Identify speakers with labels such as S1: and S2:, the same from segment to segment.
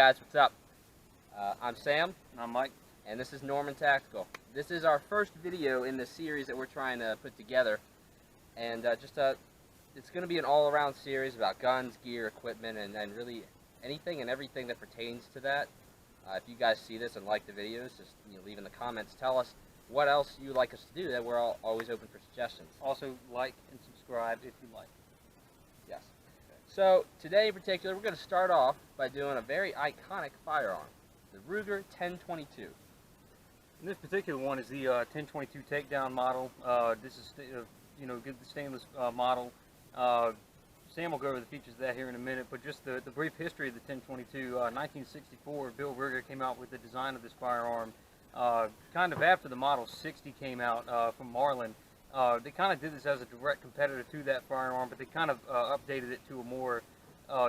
S1: guys, what's up? I'm Sam.
S2: And I'm Mike.
S1: And this is Norman Tactical. This is our first video in the series that we're trying to put together. And it's going to be an all-around series about guns, gear, equipment, and really anything and everything that pertains to that. If you guys see this and like the videos, just leave in the comments. Tell us what else you would like us to do. That we're always open for suggestions.
S2: Also, like and subscribe if you like.
S1: Yes. So today in particular, we're going to start off by doing a very iconic firearm, the Ruger 1022.
S2: And this particular one is the 1022 Takedown model. This is good stainless model. Sam will go over the features of that here in a minute, but just the brief history of the 1022. 1964, Bill Ruger came out with the design of this firearm kind of after the Model 60 came out from Marlin. They kind of did this as a direct competitor to that firearm, but they kind of updated it to a more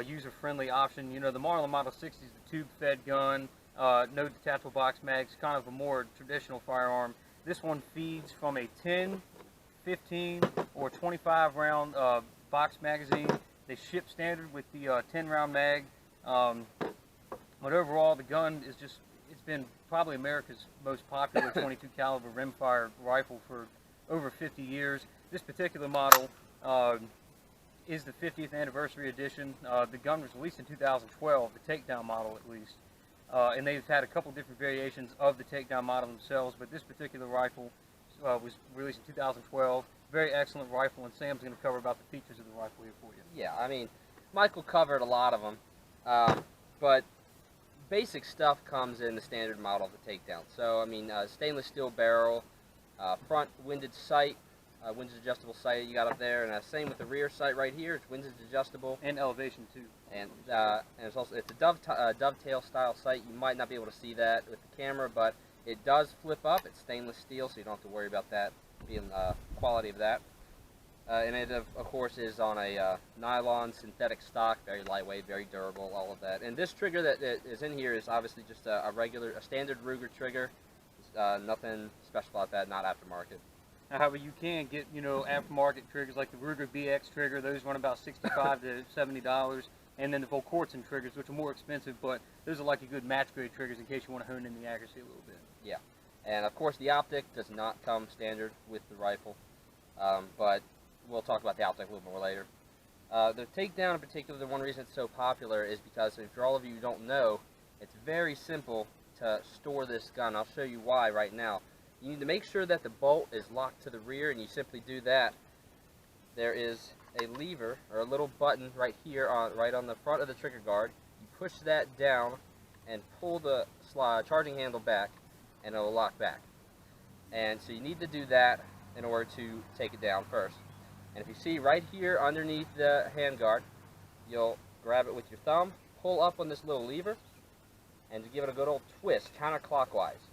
S2: user-friendly option. You know, the Marlin Model 60 is the tube-fed gun, no detachable box mags, kind of a more traditional firearm. This one feeds from a 10, 15, or 25 round box magazine. They ship standard with the 10-round mag. But overall, the gun is it's been probably America's most popular 22 caliber rimfire rifle for over 50 years. This particular model is the 50th anniversary edition. The gun was released in 2012, the Takedown model at least. And they've had a couple different variations of the Takedown model themselves, but this particular rifle was released in 2012. Very excellent rifle, and Sam's going to cover about the features of the rifle here for you.
S1: Yeah, I mean, Michael covered a lot of them, but basic stuff comes in the standard model of the Takedown. So, I mean, stainless steel barrel, front windage sight, windage adjustable sight you got up there, and same with the rear sight right here. It's windage adjustable
S2: and elevation too.
S1: And it's a dovetail style sight. You might not be able to see that with the camera, but it does flip up. It's stainless steel, so you don't have to worry about that being quality of that. And it of course is on a nylon synthetic stock, very lightweight, very durable, all of that. And this trigger that is in here is obviously just a standard Ruger trigger. Nothing special about that, not aftermarket.
S2: However, you can get aftermarket triggers like the Ruger BX trigger. Those run about $65 to $70, and then the Volquartsen triggers, which are more expensive, but those are like a good match grade triggers in case you want to hone in the accuracy a little bit.
S1: Yeah, and of course the optic does not come standard with the rifle, but we'll talk about the optic a little more later. The Takedown in particular, the one reason it's so popular is because, for all of you who don't know, it's very simple to store this gun. I'll show you why right now. You need to make sure that the bolt is locked to the rear, and you simply do that. There is a lever, or a little button right here, right on the front of the trigger guard. You push that down and pull the charging handle back, and it will lock back. And so you need to do that in order to take it down first. And if you see right here underneath the handguard, you'll grab it with your thumb, pull up on this little lever, and to give it a good old twist counterclockwise,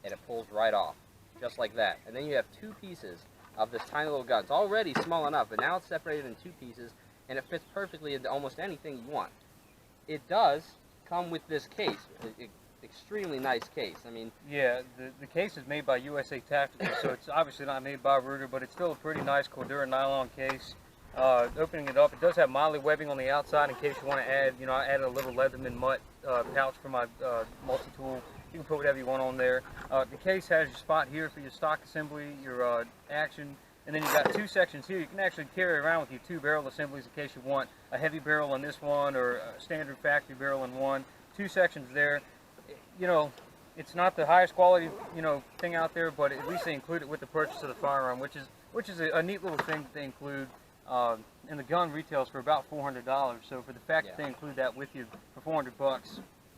S1: and it pulls right off, just like that. And then you have two pieces of this tiny little gun. It's already small enough, but now it's separated in two pieces, and it fits perfectly into almost anything you want. It does come with this case, extremely nice case. I mean,
S2: yeah, the case is made by USA Tactical, so it's obviously not made by Ruger, but it's still a pretty nice Cordura nylon case. Opening it up, it does have moly webbing on the outside in case you want to add, I added a little Leatherman mutt pouch for my multi-tool. You can put whatever you want on there. The case has your spot here for your stock assembly, your action, and then you've got two sections here. You can actually carry around with you two barrel assemblies in case you want a heavy barrel in this one or a standard factory barrel in one. Two sections there. It's not the highest quality, thing out there, but at least they include it with the purchase of the firearm, which is a neat little thing that they include. And the gun retails for about $400. So for the fact that they include that with you for $400,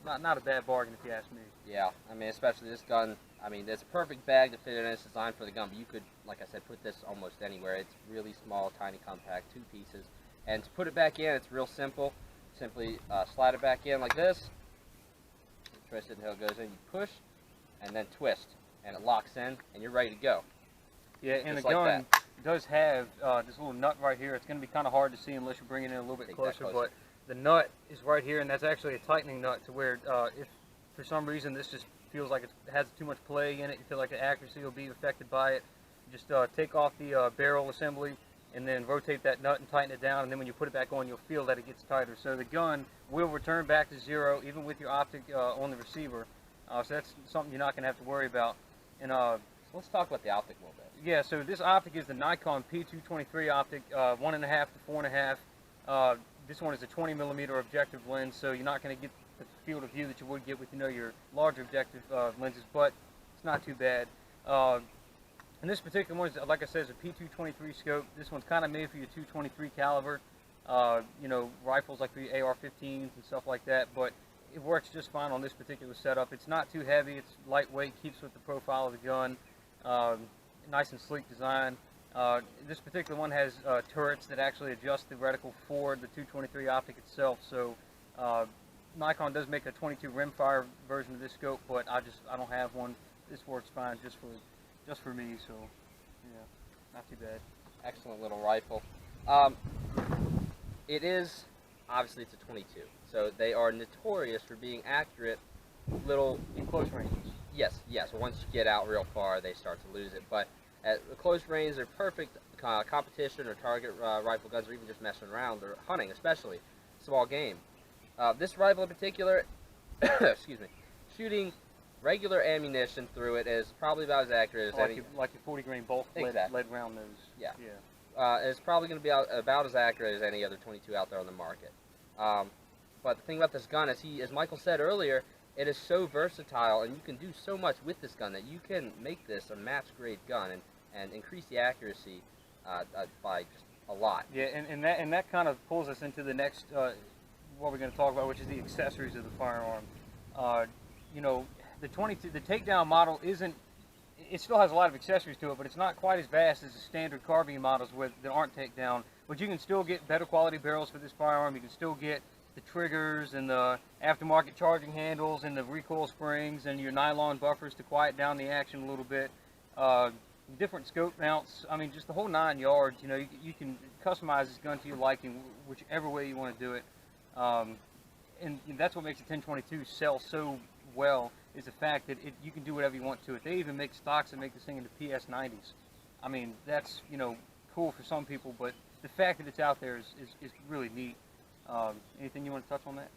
S2: not a bad bargain if you ask me.
S1: Yeah, I mean, especially this gun. I mean, it's a perfect bag to fit in. It's designed for the gun, but you could, like I said, put this almost anywhere. It's really small, tiny, compact, two pieces. And to put it back in, it's real simple. Simply slide it back in like this. Twist it until it goes in. You push, and then twist, and it locks in, and you're ready to go.
S2: Yeah, and
S1: just
S2: the
S1: like
S2: gun does have this little nut right here. It's going to be kind of hard to see unless you bring it in a little bit closer, but the nut is right here, and that's actually a tightening nut to where if for some reason this just feels like it has too much play in it, you feel like the accuracy will be affected by it, just take off the barrel assembly and then rotate that nut and tighten it down, and then when you put it back on, you'll feel that it gets tighter. So the gun will return back to 0 even with your optic on the receiver. So that's something you're not going to have to worry about. And
S1: so let's talk about the optic a little bit.
S2: yeah, so this optic is the Nikon P223 optic, 1.5 to 4.5. This one is a 20mm objective lens, so you're not going to get the field of view that you would get with your larger objective lenses, but it's not too bad. And this particular one is, like I said, is a P223 scope. This one's kind of made for your 223 caliber, rifles like the AR-15s and stuff like that, but it works just fine on this particular setup. It's not too heavy, it's lightweight, keeps with the profile of the gun, nice and sleek design. This particular one has turrets that actually adjust the reticle for the 223 optic itself, so Nikon does make a 22 rimfire version of this scope, but I don't have one. This works fine just for me, so yeah, not too bad.
S1: Excellent little rifle. It is, obviously it's a 22, so they are notorious for being accurate little...
S2: In close ranges.
S1: Yes, once you get out real far, they start to lose it, but at close range, they're perfect competition or target rifle guns, or even just messing around, or hunting especially, small game. This rifle in particular, excuse me, shooting regular ammunition through it is probably about as accurate as any...
S2: Like your 40 grain bolt lead round nose.
S1: Yeah. It's probably going to be about as accurate as any other 22 out there on the market. But the thing about this gun, as Michael said earlier, it is so versatile, and you can do so much with this gun that you can make this a match-grade gun and increase the accuracy by just a lot.
S2: Yeah, and that kind of pulls us into the next what we're going to talk about, which is the accessories of the firearm. The Takedown model it still has a lot of accessories to it, but it's not quite as vast as the standard carbine models that aren't Takedown. But you can still get better quality barrels for this firearm. You can still get the triggers and the aftermarket charging handles and the recoil springs and your nylon buffers to quiet down the action a little bit. Different scope mounts. I mean, just the whole 9 yards. You can customize this gun to your liking, whichever way you want to do it. And that's what makes the 1022 sell so well, is the fact that you can do whatever you want to it. They even make stocks that make this thing into PS90s. I mean, that's cool for some people, but the fact that it's out there is really neat. Anything you want to touch on that?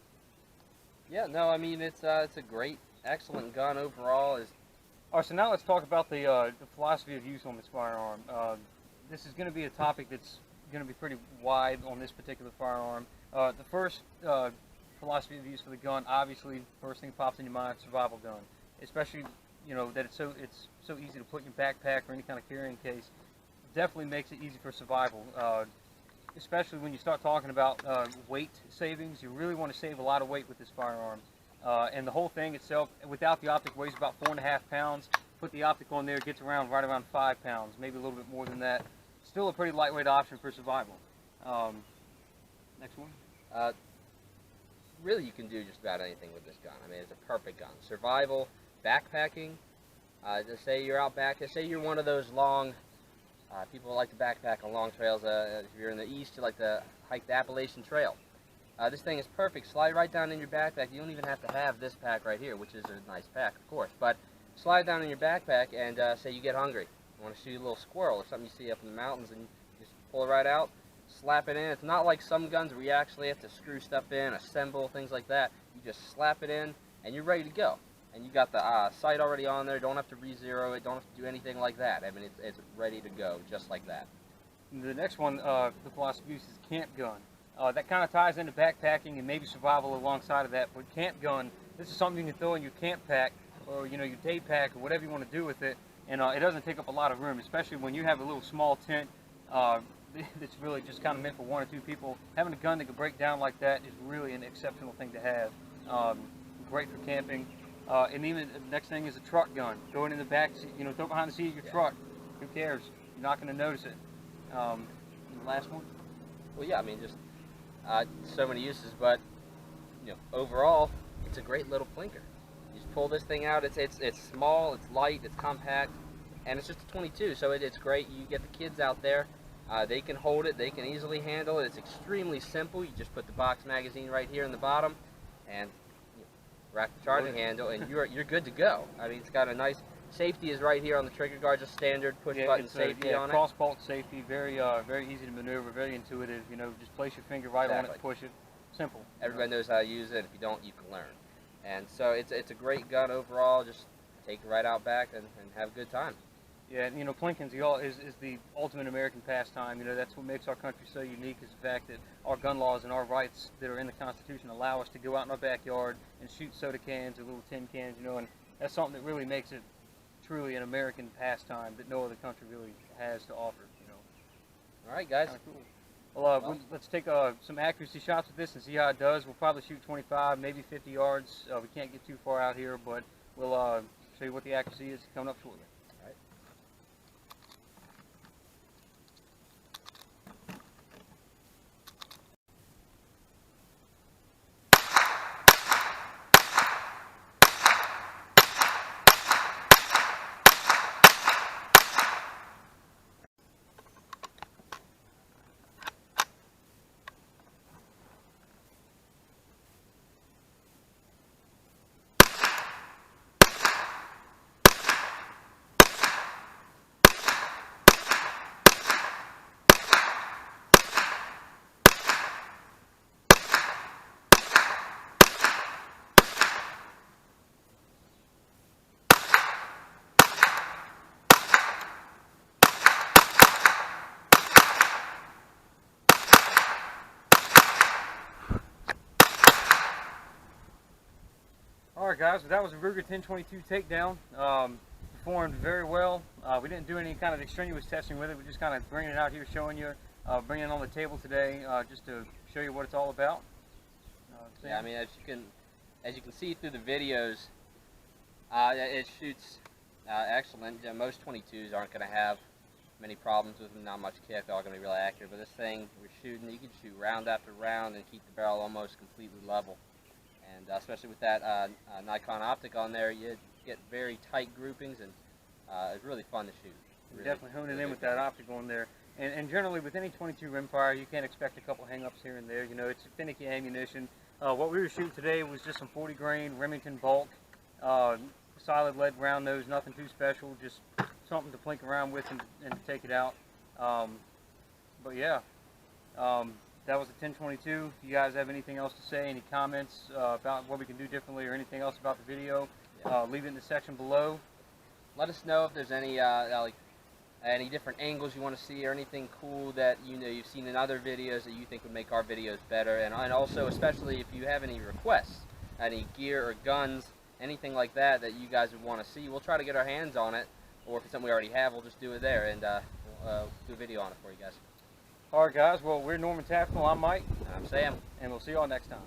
S1: Yeah, no, I mean, it's a great, excellent gun overall.
S2: All right, so now let's talk about the philosophy of use on this firearm. This is going to be a topic that's going to be pretty wide on this particular firearm. The first philosophy of use for the gun, obviously, first thing pops in your mind, survival gun. Especially, that it's so easy to put in your backpack or any kind of carrying case. Definitely makes it easy for survival. Especially when you start talking about weight savings. You really want to save a lot of weight with this firearm. And the whole thing itself, without the optic, weighs about 4.5 pounds. Put the optic on there, it gets right around 5 pounds, maybe a little bit more than that. Still a pretty lightweight option for survival. Next one.
S1: Really, you can do just about anything with this gun. I mean, it's a perfect gun. Survival, backpacking. Just say you're out back. Say you're one of those long... people like to backpack on long trails. If you're in the east, you like to hike the Appalachian Trail. This thing is perfect. Slide right down in your backpack. You don't even have to have this pack right here, which is a nice pack, of course. But slide down in your backpack and say you get hungry. You want to shoot a little squirrel or something you see up in the mountains, and you just pull it right out, slap it in. It's not like some guns where you actually have to screw stuff in, assemble, things like that. You just slap it in, and you're ready to go. And you got the sight already on there. Don't have to re-zero it. Don't have to do anything like that. I mean, it's ready to go, just like that.
S2: The next one, the philosophy use is camp gun. That kind of ties into backpacking and maybe survival alongside of that. But camp gun, this is something you can throw in your camp pack or your day pack or whatever you want to do with it. And it doesn't take up a lot of room, especially when you have a little small tent that's really just kind of meant for 1 or 2 people. Having a gun that can break down like that is really an exceptional thing to have. Great for camping. And even the next thing is a truck gun. Throw it in the back seat, throw it behind the seat of your truck. Who cares? You're not going to notice it. The last one?
S1: Well, yeah, I mean, just so many uses, but overall, it's a great little plinker. You just pull this thing out. It's small, it's light, it's compact, and it's just a 22, so it's great. You get the kids out there. They can hold it. They can easily handle it. It's extremely simple. You just put the box magazine right here in the bottom, and wrap the charging handle, and you're good to go. I mean, it's got a nice Safety is right here on the trigger guard, just standard push button safety on it.
S2: Cross bolt safety, very easy to maneuver, very intuitive. You know, just place your finger right on it, push it. Simple.
S1: Everybody knows how to use it. If you don't, you can learn. And so it's a great gun overall. Just take it right out back and have a good time.
S2: Yeah, and, you know, Plinkins is the ultimate American pastime. You know, that's what makes our country so unique, is the fact that our gun laws and our rights that are in the Constitution allow us to go out in our backyard and shoot soda cans or little tin cans, you know, and that's something that really makes it truly an American pastime that no other country really has to offer, you know.
S1: All right, guys.
S2: Kind of cool. Well, let's take some accuracy shots with this and see how it does. We'll probably shoot 25, maybe 50 yards. We can't get too far out here, but we'll show you what the accuracy is coming up shortly. Alright guys, so that was a Ruger 1022 Takedown. Performed very well. We didn't do any kind of extraneous testing with it. We're just kind of bringing it out here, showing you, bringing it on the table today, just to show you what it's all about.
S1: Yeah, I mean, as you can see through the videos, it shoots excellent. Most 22s aren't going to have many problems with them, not much kick. They're all going to be really accurate. But this thing, we're shooting, you can shoot round after round and keep the barrel almost completely level. And especially with that Nikon optic on there, you get very tight groupings, and it's really fun to shoot.
S2: Really, definitely honing in with that optic on there. And generally, with any 22 rimfire, you can't expect a couple hang-ups here and there. You know, it's finicky ammunition. What we were shooting today was just some 40 grain Remington bulk, solid lead round nose, nothing too special, just something to plink around with and to take it out. But yeah. That was the 1022. If you guys have anything else to say, any comments about what we can do differently or anything else about the video, leave it in the section below.
S1: Let us know if there's any any different angles you want to see, or anything cool that you've seen in other videos that you think would make our videos better. And also, especially if you have any requests, any gear or guns, anything like that that you guys would want to see, we'll try to get our hands on it. Or if it's something we already have, we'll just do it there, and we'll do a video on it for you guys.
S2: Alright guys, well, we're Norman Tactical, I'm Mike.
S1: And I'm Sam.
S2: And we'll see you all next time.